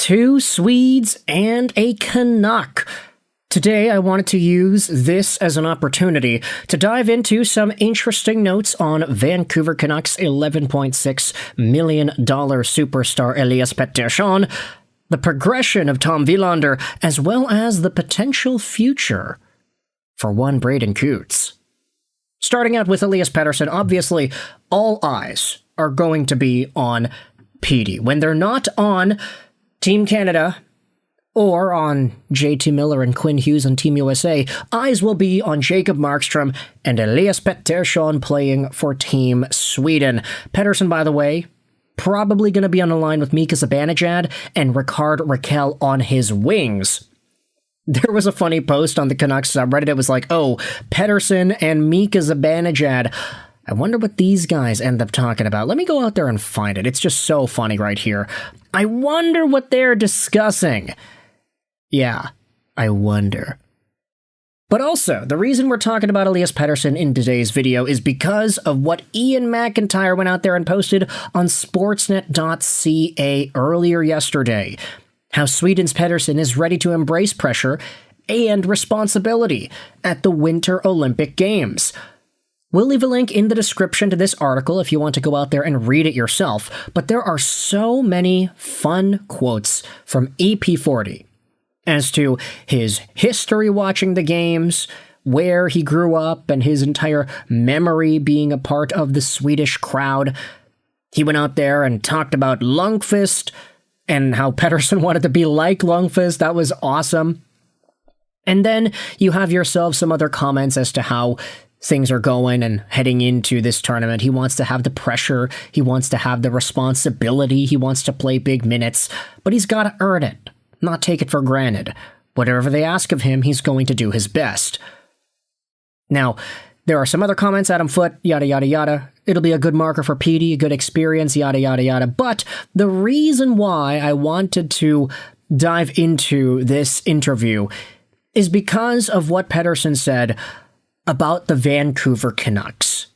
Two Swedes and a Canuck. Today, I wanted to use this as an opportunity to dive into some interesting notes on Vancouver Canucks' $11.6 million superstar Elias Pettersson, the progression of Tom Willander, as well as the potential future for one Braden Cootes. Starting out with Elias Pettersson, obviously, all eyes are going to be on Petey. When they're not on Team Canada or on JT Miller and Quinn Hughes on Team USA, eyes will be on Jacob Markstrom and Elias Pettersson playing for Team Sweden. Pettersson, by the way, probably going to be on the line with Mika Zibanejad and Rickard Rakell on his wings. There was a funny post on the Canucks subreddit. It was like, oh, Pettersson and Mika Zibanejad. I wonder what these guys end up talking about. Let me go out there and find it. It's just so funny right here. I wonder what they're discussing. Yeah, I wonder. But also, the reason we're talking about Elias Pettersson in today's video is because of what Ian McIntyre went out there and posted on Sportsnet.ca earlier yesterday. How Sweden's Pettersson is ready to embrace pressure and responsibility at the Winter Olympic Games. We'll leave a link in the description to this article if you want to go out there and read it yourself, but there are so many fun quotes from EP40 as to his history watching the games, where he grew up, and his entire memory being a part of the Swedish crowd. He went out there and talked about Lundqvist and how Pettersson wanted to be like Lundqvist. That was awesome. And then you have yourself some other comments as to how things are going and heading into this tournament. He wants to have the pressure. He wants to have the responsibility. He wants to play big minutes, but he's got to earn it, not take it for granted. Whatever they ask of him, he's going to do his best. Now, there are some other comments. Adam Foote, yada, yada, yada. It'll be a good marker for Petey, a good experience, yada, yada, yada. But the reason why I wanted to dive into this interview is because of what Pettersson said about the Vancouver Canucks.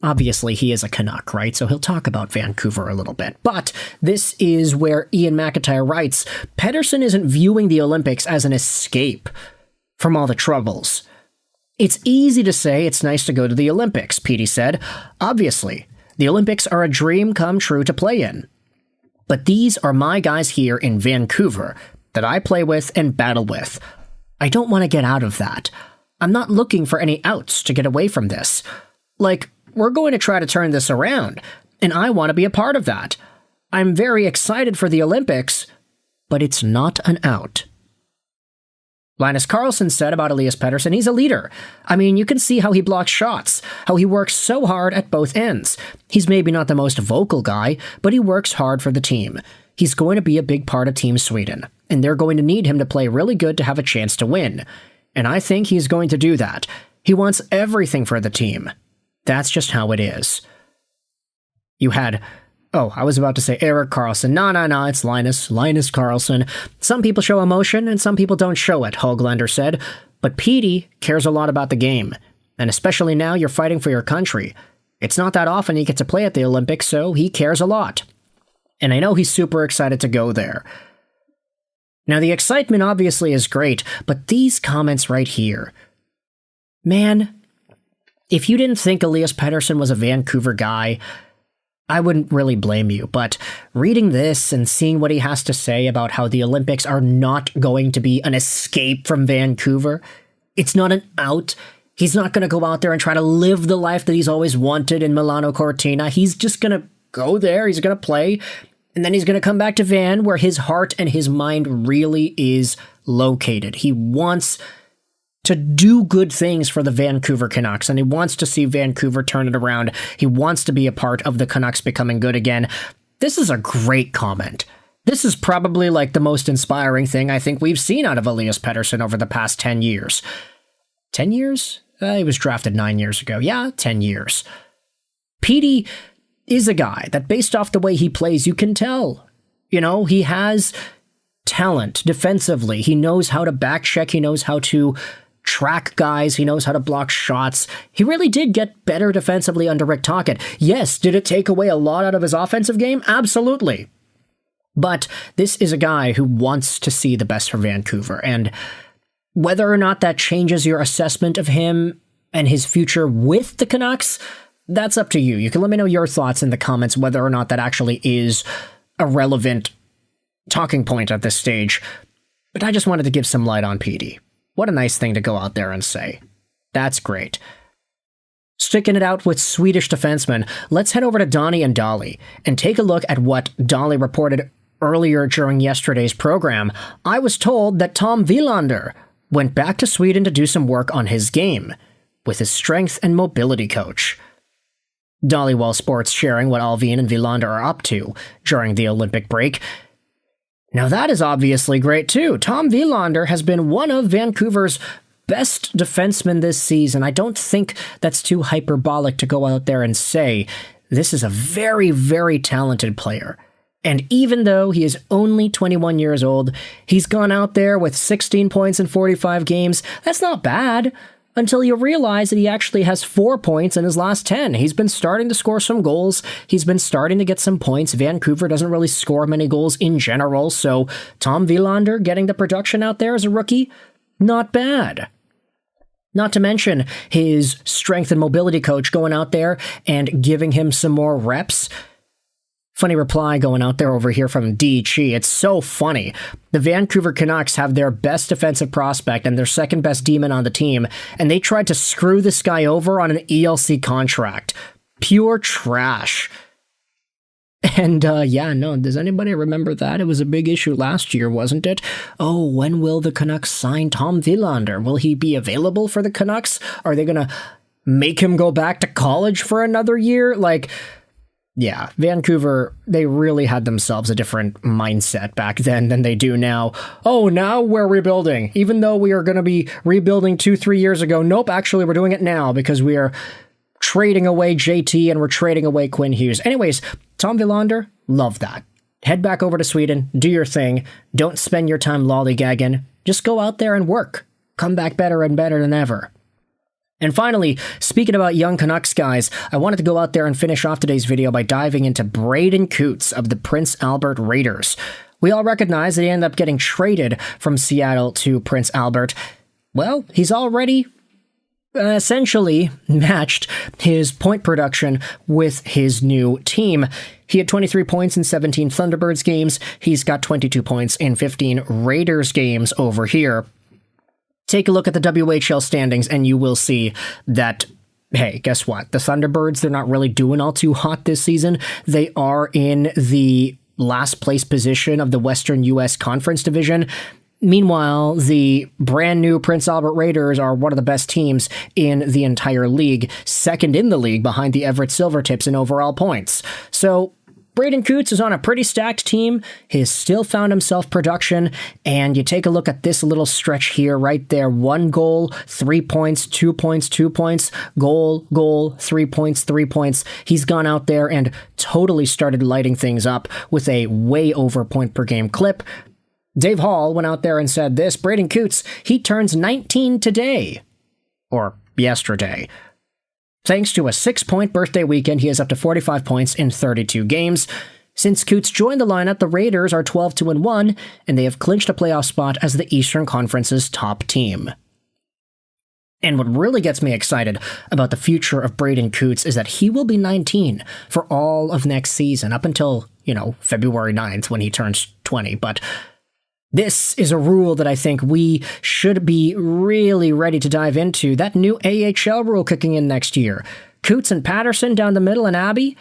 Obviously, he is a Canuck, right? So he'll talk about Vancouver a little bit. But this is where Ian McIntyre writes, Pettersson isn't viewing the Olympics as an escape from all the troubles. It's easy to say it's nice to go to the Olympics, Petey said. Obviously, the Olympics are a dream come true to play in. But these are my guys here in Vancouver that I play with and battle with. I don't want to get out of that. I'm not looking for any outs to get away from this. Like, we're going to try to turn this around, and I want to be a part of that. I'm very excited for the Olympics, but it's not an out. Linus Karlsson said about Elias Pettersson, he's a leader. I mean, you can see how he blocks shots, how he works so hard at both ends. He's maybe not the most vocal guy, but he works hard for the team. He's going to be a big part of Team Sweden, and they're going to need him to play really good to have a chance to win. And I think he's going to do that. He wants everything for the team. That's just how it is. You had, I was about to say Erik Karlsson. No, it's Linus Karlsson. Some people show emotion and some people don't show it, Höglander said. But Petey cares a lot about the game. And especially now you're fighting for your country. It's not that often you get to play at the Olympics, so he cares a lot. And I know he's super excited to go there. Now, the excitement obviously is great, but these comments right here. Man, if you didn't think Elias Pettersson was a Vancouver guy, I wouldn't really blame you. But reading this and seeing what he has to say about how the Olympics are not going to be an escape from Vancouver, it's not an out. He's not going to go out there and try to live the life that he's always wanted in Milano Cortina. He's just going to go there, he's going to play, and then he's going to come back to Van, where his heart and his mind really is located. He wants to do good things for the Vancouver Canucks, and he wants to see Vancouver turn it around. He wants to be a part of the Canucks becoming good again. This is a great comment. This is probably like the most inspiring thing I think we've seen out of Elias Pettersson over the past 10 years. 10 years? He was drafted 9 years ago. Yeah, 10 years. Petey is a guy that, based off the way he plays, you can tell. You know, he has talent defensively. He knows how to back check. He knows how to track guys. He knows how to block shots. He really did get better defensively under Rick Tocchet. Yes, did it take away a lot out of his offensive game? Absolutely. But this is a guy who wants to see the best for Vancouver, and whether or not that changes your assessment of him and his future with the Canucks, that's up to you. You can let me know your thoughts in the comments whether or not that actually is a relevant talking point at this stage. But I just wanted to give some light on PD. What a nice thing to go out there and say. That's great. Sticking it out with Swedish defensemen, let's head over to Donnie and Dolly and take a look at what Dolly reported earlier during yesterday's program. I was told that Tom Willander went back to Sweden to do some work on his game with his strength and mobility coach. Dollywall Sports sharing what Alvin and Willander are up to during the Olympic break. Now that is obviously great too. Tom Willander has been one of Vancouver's best defensemen this season. I don't think that's too hyperbolic to go out there and say this is a very, very talented player. And even though he is only 21 years old, he's gone out there with 16 points in 45 games. That's not bad. Until you realize that he actually has 4 points in his last 10. He's been starting to score some goals. He's been starting to get some points. Vancouver doesn't really score many goals in general, so Tom Willander getting the production out there as a rookie, not bad. Not to mention his strength and mobility coach going out there and giving him some more reps. Funny reply going out there over here from DG. It's so funny. The Vancouver Canucks have their best defensive prospect and their second best demon on the team, and they tried to screw this guy over on an ELC contract. Pure trash. And does anybody remember that? It was a big issue last year, wasn't it? Oh, when will the Canucks sign Tom Willander? Will he be available for the Canucks? Are they going to make him go back to college for another year? Yeah, Vancouver, they really had themselves a different mindset back then than they do now. Oh, now we're rebuilding. Even though we are going to be rebuilding 2-3 years ago. Nope, actually, we're doing it now because we are trading away JT and we're trading away Quinn Hughes. Anyways, Tom Willander, love that. Head back over to Sweden, do your thing. Don't spend your time lollygagging. Just go out there and work. Come back better and better than ever. And finally, speaking about young Canucks guys, I wanted to go out there and finish off today's video by diving into Braden Cootes of the Prince Albert Raiders. We all recognize that he ended up getting traded from Seattle to Prince Albert. Well, he's already essentially matched his point production with his new team. He had 23 points in 17 Thunderbirds games. He's got 22 points in 15 Raiders games over here. Take a look at the WHL standings and you will see that, hey, guess what? The Thunderbirds, they're not really doing all too hot this season. They are in the last place position of the Western U.S. Conference Division. Meanwhile, the brand new Prince Albert Raiders are one of the best teams in the entire league, second in the league behind the Everett Silvertips in overall points. So Braden Cootes is on a pretty stacked team. He's still found himself production, and you take a look at this little stretch here, right there. 1 goal, 3 points, 2 points, 2 points, goal, 3 points, 3 points. He's gone out there and totally started lighting things up with a way over point per game clip. Dave Hall went out there and said this, Braden Cootes, he turns 19 today, or yesterday. Thanks to a 6-point birthday weekend, he is up to 45 points in 32 games. Since Cootes joined the lineup, the Raiders are 12-1, and they have clinched a playoff spot as the Eastern Conference's top team. And what really gets me excited about the future of Braden Cootes is that he will be 19 for all of next season, up until, February 9th when he turns 20. But this is a rule that I think we should be really ready to dive into. That new AHL rule kicking in next year. Cootes and Pettersson down the middle and Abby.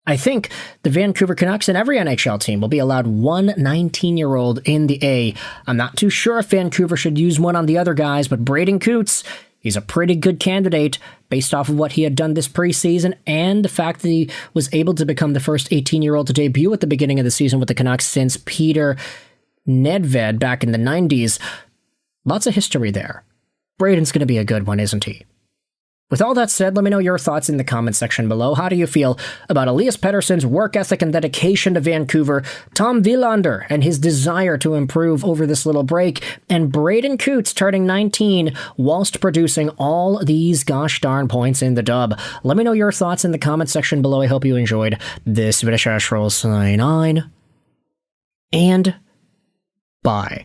I think the Vancouver Canucks and every NHL team will be allowed one 19-year-old in the A. I'm not too sure if Vancouver should use one on the other guys, but Braden Cootes, he's a pretty good candidate based off of what he had done this preseason and the fact that he was able to become the first 18-year-old to debut at the beginning of the season with the Canucks since Peter Nedved back in the 90s. Lots of history there. Braden's going to be a good one, isn't he? With all that said, let me know your thoughts in the comment section below. How do you feel about Elias Pettersson's work ethic and dedication to Vancouver, Tom Willander and his desire to improve over this little break, and Braden Cootes turning 19 whilst producing all these gosh darn points in the dub? Let me know your thoughts in the comment section below. I hope you enjoyed this video. Sign on. And bye.